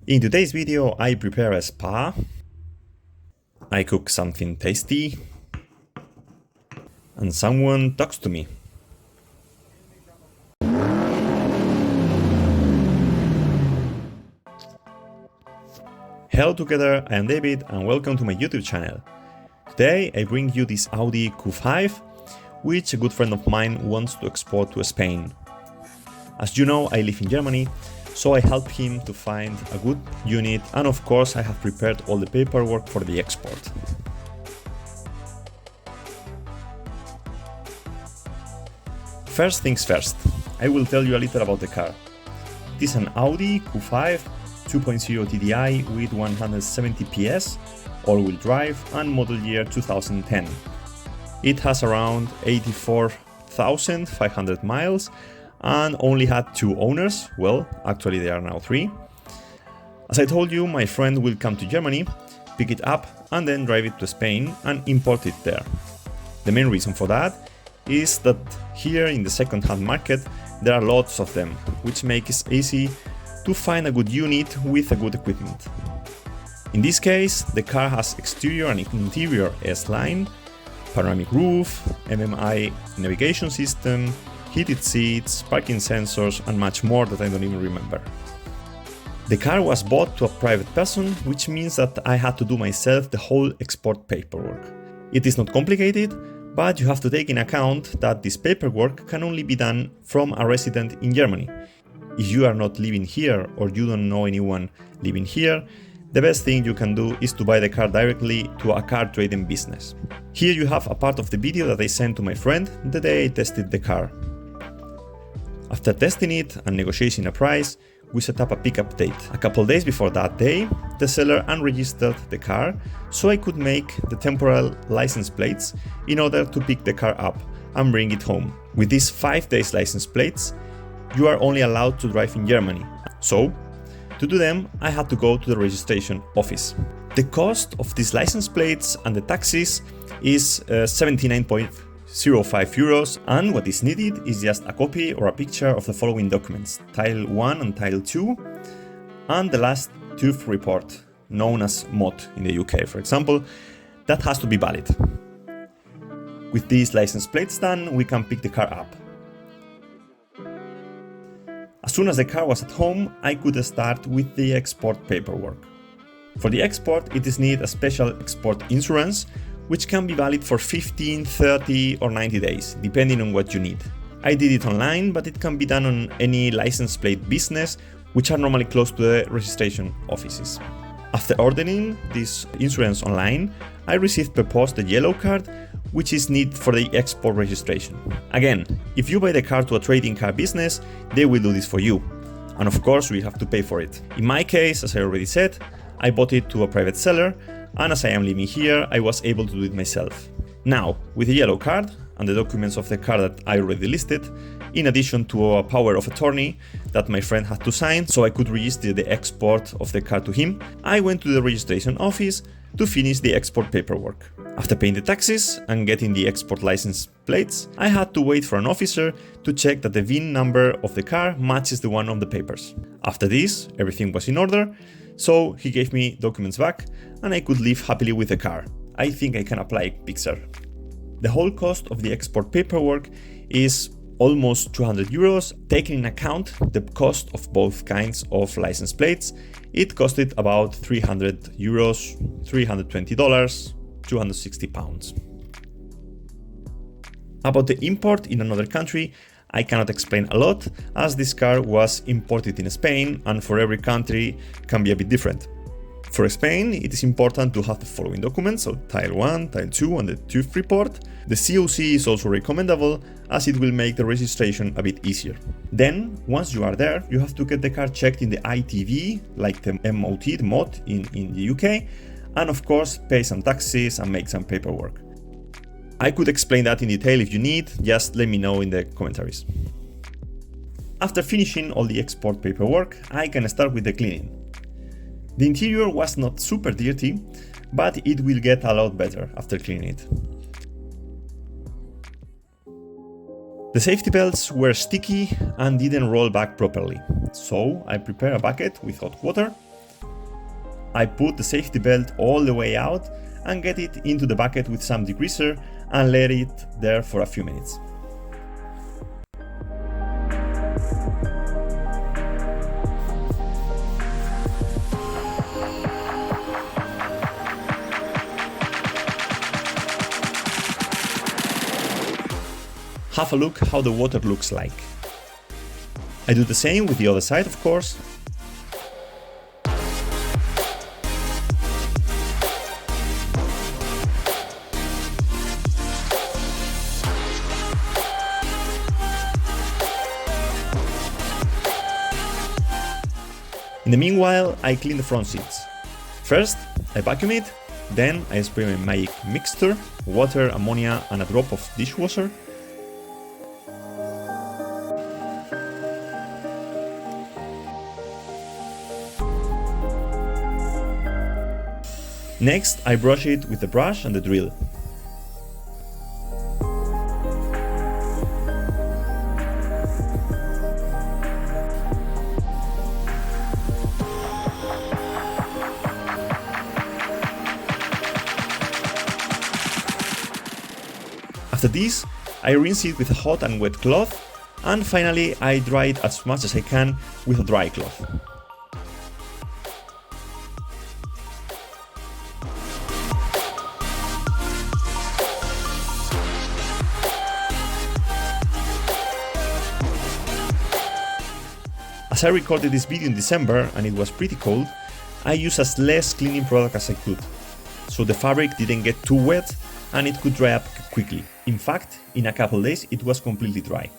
In today's video, I prepare a spa, I cook something tasty, and someone talks to me. Hello together, I am David and welcome to my YouTube channel. Today I bring you this Audi Q5, which a good friend of mine wants to export to Spain. As you know, I live in Germany, so I helped him to find a good unit, and of course I have prepared all the paperwork for the export. First things first, I will tell you a little about the car. It is an Audi Q5 2.0 TDI with 170 PS, all-wheel drive and model year 2010. It has around 84,500 miles and only had 2 owners. Well, actually there are now 3. As I told you, my friend will come to Germany, pick it up and then drive it to Spain and import it there. The main reason for that is that here in the second-hand market there are lots of them, which makes it easy to find a good unit with a good equipment. In this case, the car has exterior and interior S-Line, panoramic roof, MMI navigation system, heated seats, parking sensors and much more that I don't even remember. The car was bought to a private person, which means that I had to do myself the whole export paperwork. It is not complicated, but you have to take in account that this paperwork can only be done from a resident in Germany. If you are not living here or you don't know anyone living here, the best thing you can do is to buy the car directly to a car trading business. Here you have a part of the video that I sent to my friend the day I tested the car. After testing it and negotiating a price, we set up a pickup date. A couple days before that day, the seller unregistered the car, so I could make the temporal license plates in order to pick the car up and bring it home. With these 5 days license plates, you are only allowed to drive in Germany. So, to do them, I had to go to the registration office. The cost of these license plates and the taxes is 79.05 euros, and what is needed is just a copy or a picture of the following documents: Title 1 and Title 2, and the last tooth report, known as MOT in the UK, for example. That has to be valid. With these license plates done, we can pick the car up. As soon as the car was at home, I could start with the export paperwork. For the export, it is needed a special export insurance, which can be valid for 15, 30 or 90 days, depending on what you need. I did it online, but it can be done on any license plate business, which are normally close to the registration offices. After ordering this insurance online, I received per post a yellow card, which is needed for the export registration. Again, if you buy the car to a trading car business, they will do this for you. And of course, we have to pay for it. In my case, as I already said, I bought it to a private seller, and as I am living here, I was able to do it myself. Now, with the yellow card and the documents of the car that I already listed, in addition to a power of attorney that my friend had to sign so I could register the export of the car to him, I went to the registration office to finish the export paperwork. After paying the taxes and getting the export license plates, I had to wait for an officer to check that the VIN number of the car matches the one on the papers. After this, everything was in order, so he gave me documents back and I could live happily with the car. I think I can apply Pixar. The whole cost of the export paperwork is almost 200 euros. Taking in account the cost of both kinds of license plates, it costed about 300 euros, $320, 260 pounds. About the import in another country, I cannot explain a lot, as this car was imported in Spain and for every country can be a bit different. For Spain, it is important to have the following documents, so Title 1, Title 2 and the tooth report. The COC is also recommendable, as it will make the registration a bit easier. Then, once you are there, you have to get the car checked in the ITV, like the MOT, the MOT in the UK, and of course pay some taxes and make some paperwork. I could explain that in detail if you need, just let me know in the commentaries. After finishing all the export paperwork, I can start with the cleaning. The interior was not super dirty, but it will get a lot better after cleaning it. The safety belts were sticky and didn't roll back properly, so I prepared a bucket with hot water, I put the safety belt all the way out and get it into the bucket with some degreaser and let it there for a few minutes. Have a look how the water looks like. I do the same with the other side, of course. In the meanwhile, I clean the front seats. First, I vacuum it, then I spray my magic mixture, water, ammonia and a drop of dishwasher. Next, I brush it with the brush and the drill. After this, I rinse it with a hot and wet cloth, and finally I dry it as much as I can with a dry cloth. As I recorded this video in December and it was pretty cold, I used as less cleaning product as I could, so the fabric didn't get too wet and it could dry up quickly. In fact, in a couple days it was completely dry.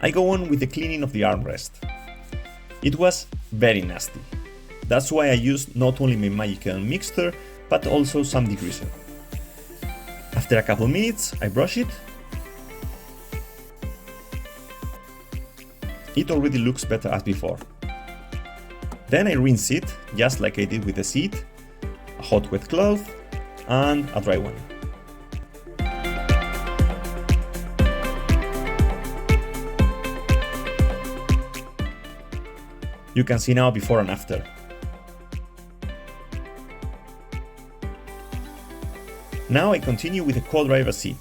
I go on with the cleaning of the armrest. It was very nasty. That's why I used not only my magical mixture, but also some degreaser. After a couple minutes, I brush it. It already looks better as before. Then I rinse it, just like I did with the seat, a hot wet cloth, and a dry one. You can see now before and after. Now I continue with the co-driver seat.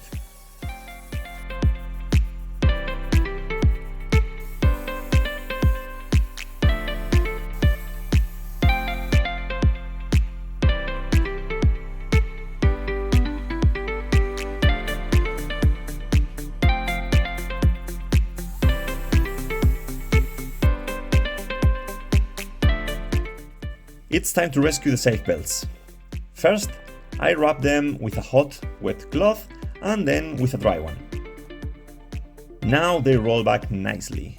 It's time to rescue the safe belts. First, I wrap them with a hot, wet cloth and then with a dry one. Now they roll back nicely.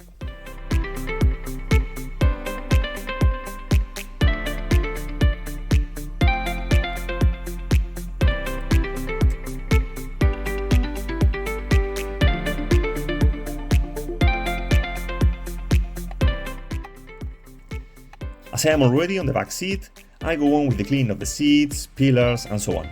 As I am already on the back seat, I go on with the cleaning of the seats, pillars, and so on.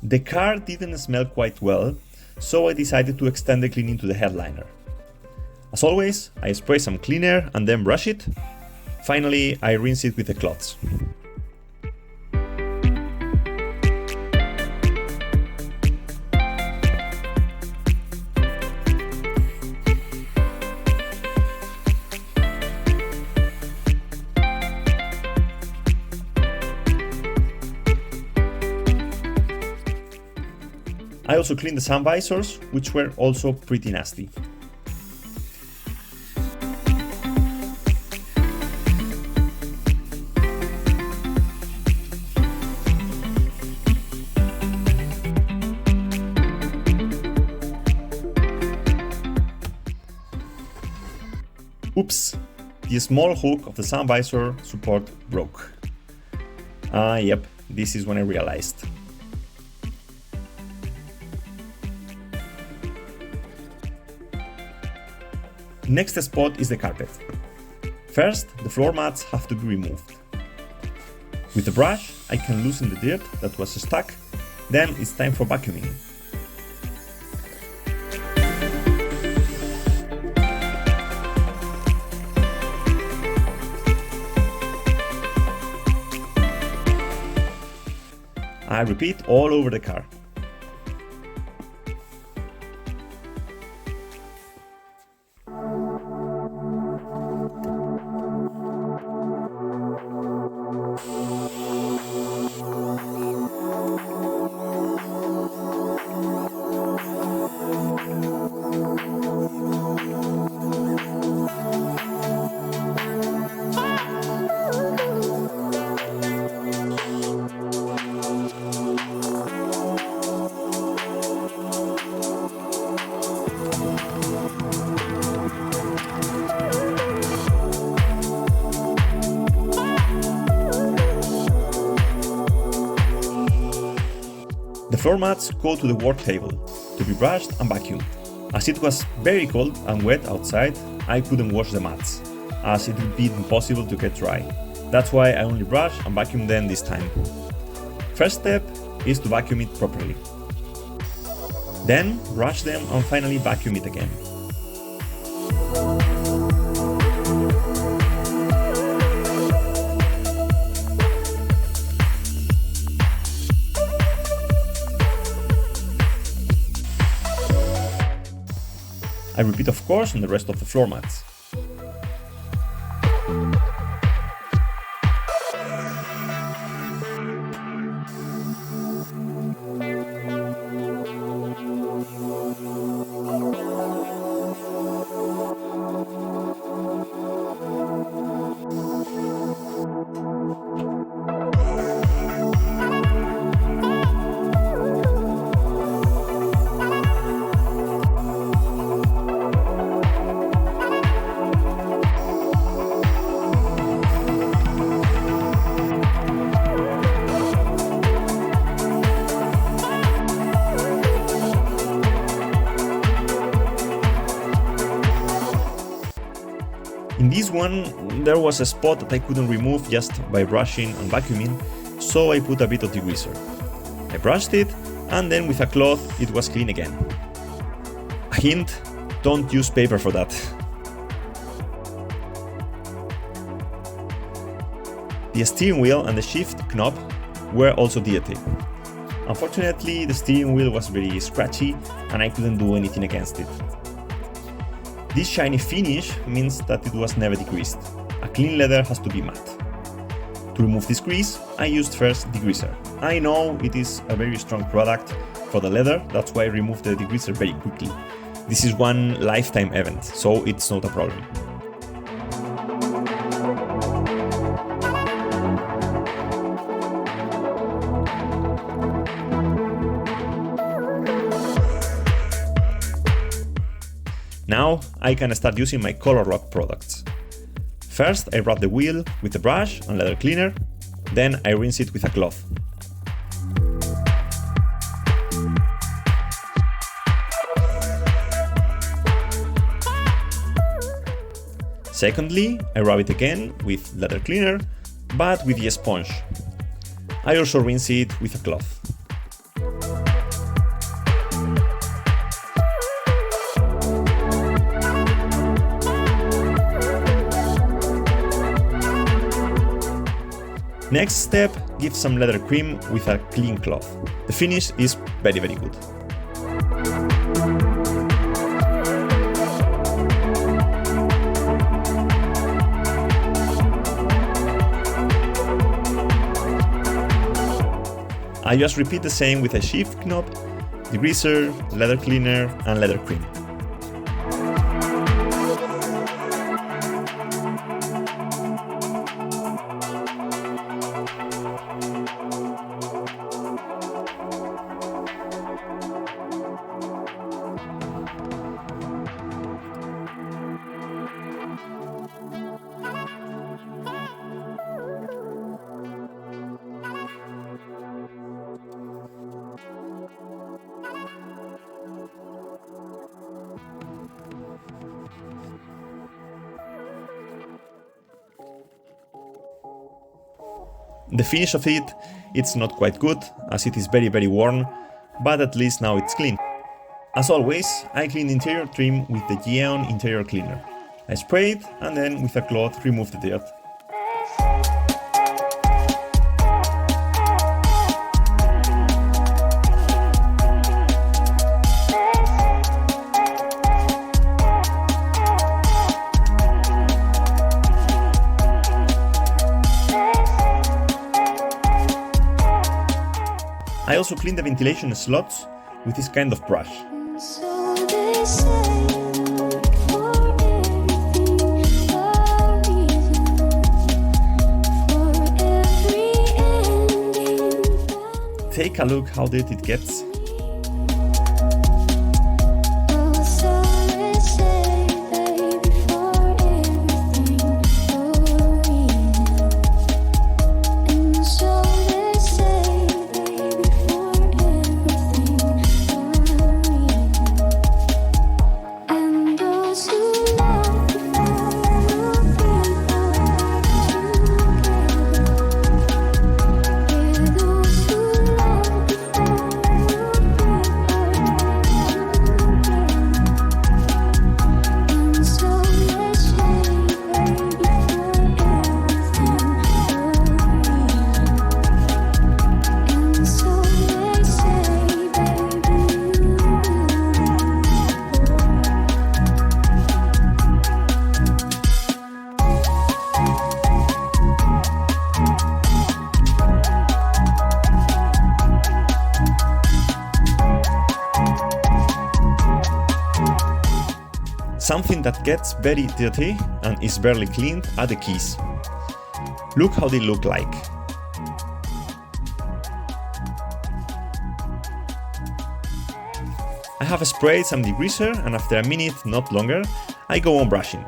The car didn't smell quite well, so I decided to extend the cleaning to the headliner. As always, I spray some cleaner and then brush it. Finally, I rinse it with the cloths. I also cleaned the sun visors, which were also pretty nasty. Oops, the small hook of the sun visor support broke. Yep, this is when I realized. Next spot is the carpet. First, the floor mats have to be removed. With the brush, I can loosen the dirt that was stuck, then it's time for vacuuming. I repeat all over the car. The floor mats go to the work table to be brushed and vacuumed. As it was very cold and wet outside, I couldn't wash the mats, as it would be impossible to get dry. That's why I only brush and vacuum them this time. First step is to vacuum it properly. Then brush them and finally vacuum it again. I repeat, of course, on the rest of the floor mats. In this one, there was a spot that I couldn't remove just by brushing and vacuuming, so I put a bit of degreaser. I brushed it, and then with a cloth it was clean again. A hint, don't use paper for that. The steering wheel and the shift knob were also dirty. Unfortunately, the steering wheel was very scratchy and I couldn't do anything against it. This shiny finish means that it was never degreased. A clean leather has to be matte. To remove this grease, I used first degreaser. I know it is a very strong product for the leather, that's why I removed the degreaser very quickly. This is one lifetime event, so it's not a problem. Now I can start using my color lock products. First I rub the wheel with a brush and leather cleaner, then I rinse it with a cloth. Secondly, I rub it again with leather cleaner, but with the sponge. I also rinse it with a cloth. Next step, give some leather cream with a clean cloth. The finish is very good. I just repeat the same with a shift knob, degreaser, leather cleaner and leather cream. The finish of it, it's not quite good, as it is very worn, but at least now it's clean. As always, I clean the interior trim with the Yeon interior cleaner. I spray it and then with a cloth remove the dirt. I also clean the ventilation slots with this kind of brush. Take a look how dirty it gets. Something that gets very dirty and is barely cleaned are the keys. Look how they look like. I have sprayed some degreaser and after a minute, not longer, I go on brushing.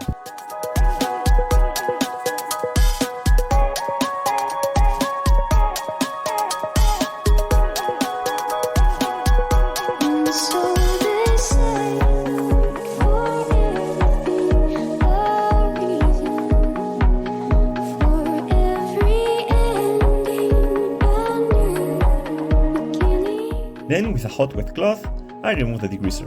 Then with a hot wet cloth, I remove the degreaser.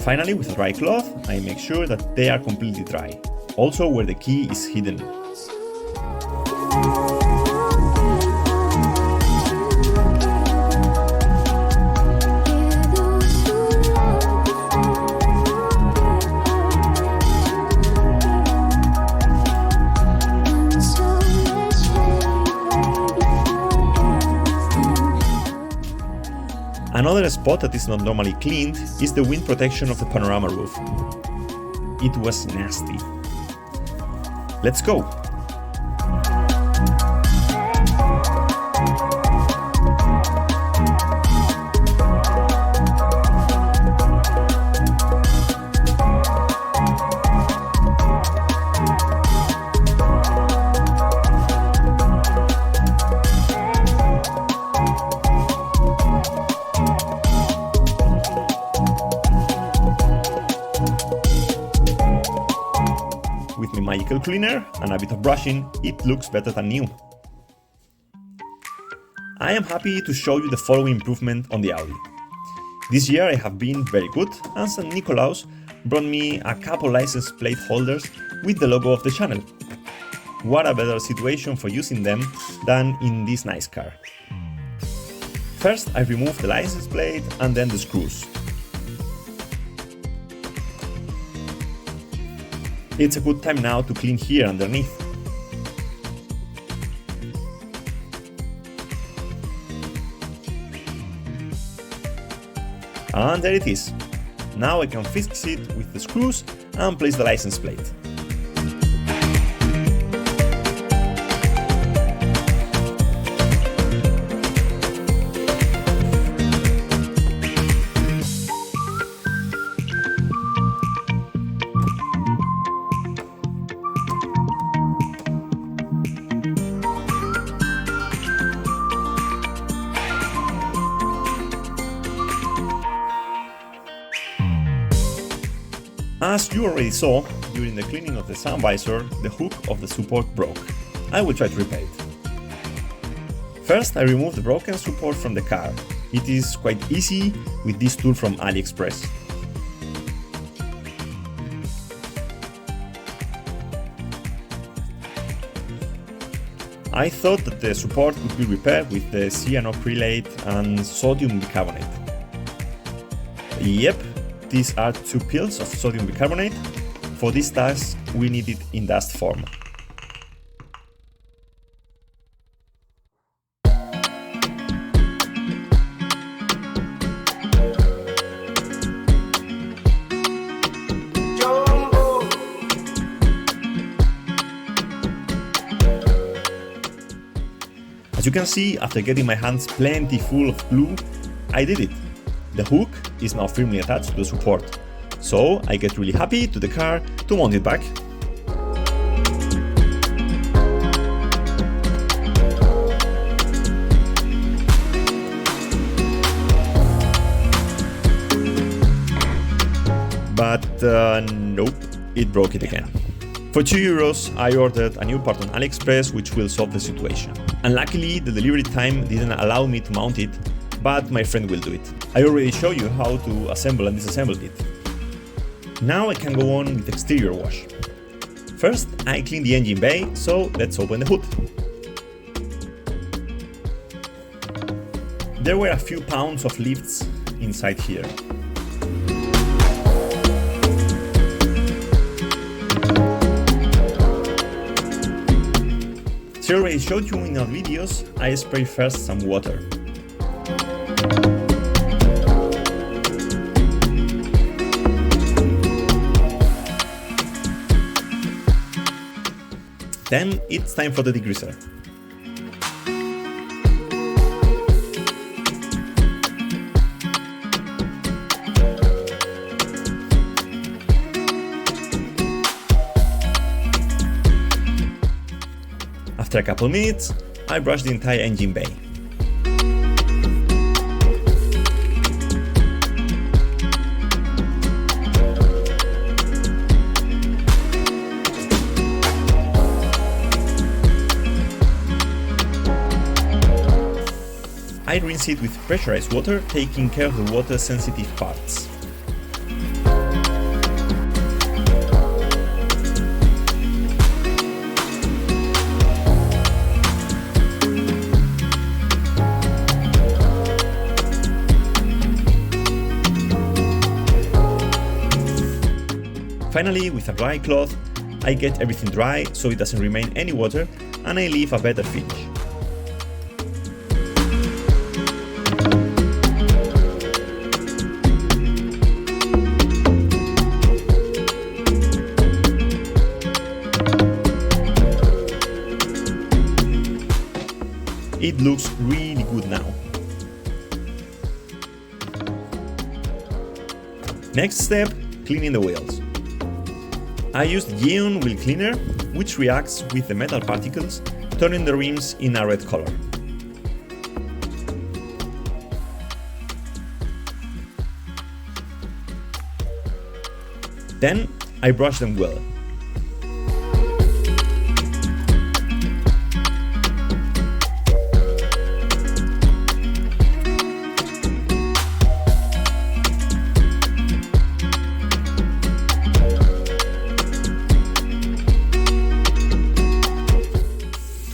Finally, with a dry cloth, I make sure that they are completely dry, also where the key is hidden. Another spot that is not normally cleaned is the wind protection of the panorama roof. It was nasty. Let's go! With my magical cleaner and a bit of brushing, it looks better than new. I am happy to show you the following improvement on the Audi. This year I have been very good and St. Nicolaus brought me a couple license plate holders with the logo of the channel. What a better situation for using them than in this nice car. First I remove the license plate and then the screws. It's a good time now to clean here underneath. And there it is. Now I can fix it with the screws and place the license plate. As you already saw, during the cleaning of the sun visor, the hook of the support broke. I will try to repair it. First, I remove the broken support from the car. It is quite easy with this tool from AliExpress. I thought that the support could be repaired with the cyanoacrylate and sodium bicarbonate. Yep, these are 2 pills of sodium bicarbonate. For this task, we need it in dust form. As you can see, after getting my hands plenty full of glue, I did it. The hook is now firmly attached to the support, so I get really happy to the car to mount it back. But nope, it broke it again. For €2, I ordered a new part on AliExpress which will solve the situation. And luckily, the delivery time didn't allow me to mount it, but my friend will do it. I already showed you how to assemble and disassemble it. Now I can go on with exterior wash. First, I clean the engine bay, so let's open the hood. There were a few pounds of lifts inside here. As I already showed you in our videos, I spray first some water. Then it's time for the degreaser. After a couple minutes, I brush the entire engine bay. I rinse it with pressurized water, taking care of the water-sensitive parts. Finally, with a dry cloth, I get everything dry so it doesn't remain any water, and I leave a better finish. It looks really good now. Next step, cleaning the wheels. I used Yeon wheel cleaner, which reacts with the metal particles, turning the rims in a red color. Then I brush them well.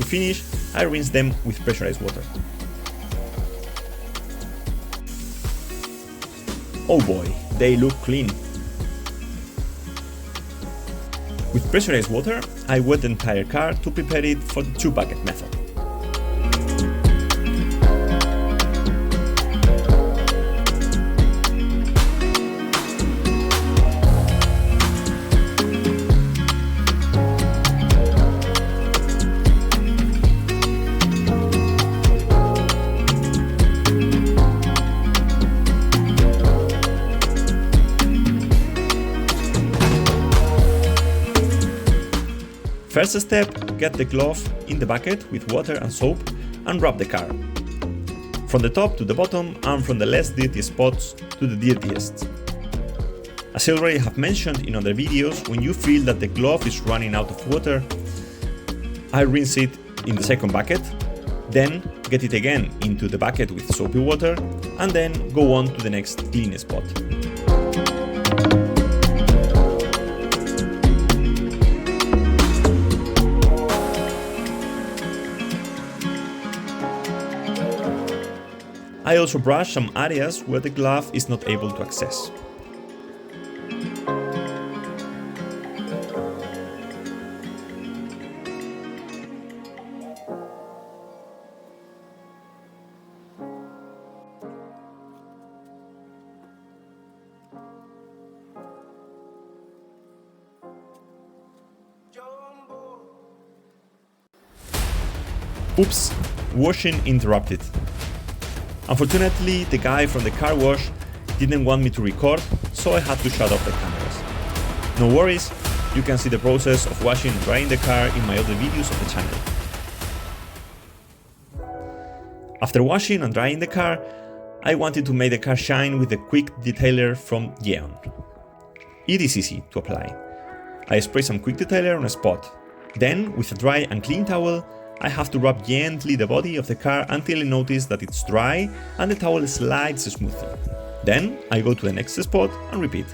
Finish, I rinse them with pressurized water. Oh boy, they look clean. With pressurized water, I wet the entire car to prepare it for the 2-bucket method. First step, get the glove in the bucket with water and soap and rub the car. From the top to the bottom and from the less dirty spots to the dirtiest. As I already have mentioned in other videos, when you feel that the glove is running out of water, I rinse it in the second bucket, then get it again into the bucket with soapy water, and then go on to the next clean spot. I also brush some areas where the glove is not able to access. Oops, washing interrupted. Unfortunately, the guy from the car wash didn't want me to record, so I had to shut off the cameras. No worries, you can see the process of washing and drying the car in my other videos of the channel. After washing and drying the car, I wanted to make the car shine with the quick detailer from Yeon. It is easy to apply. I spray some quick detailer on a spot. Then, with a dry and clean towel, I have to rub gently the body of the car until I notice that it's dry and the towel slides smoothly. Then I go to the next spot and repeat.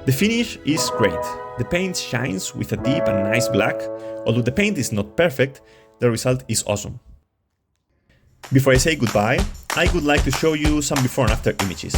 The finish is great. The paint shines with a deep and nice black. Although the paint is not perfect, the result is awesome. Before I say goodbye, I would like to show you some before and after images.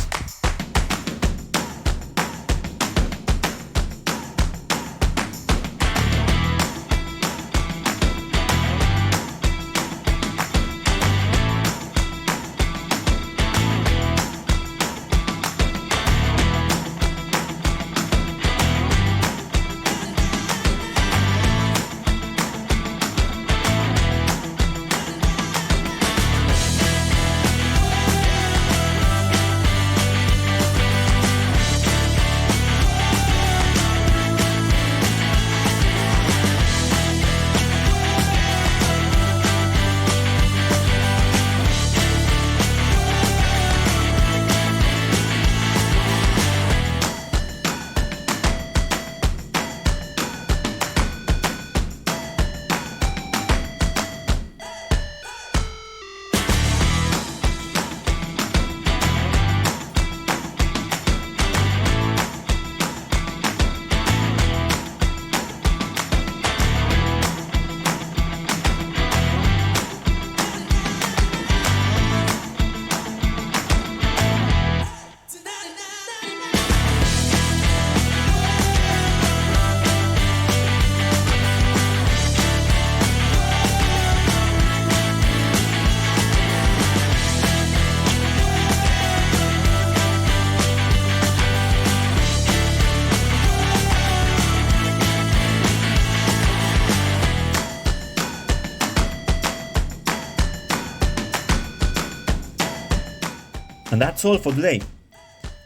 And that's all for today.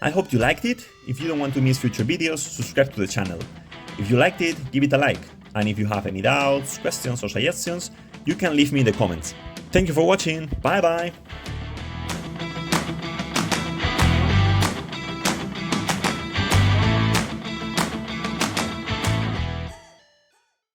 I hope you liked it. If you don't want to miss future videos, subscribe to the channel. If you liked it, give it a like. And if you have any doubts, questions or suggestions, you can leave me in the comments. Thank you for watching. Bye bye.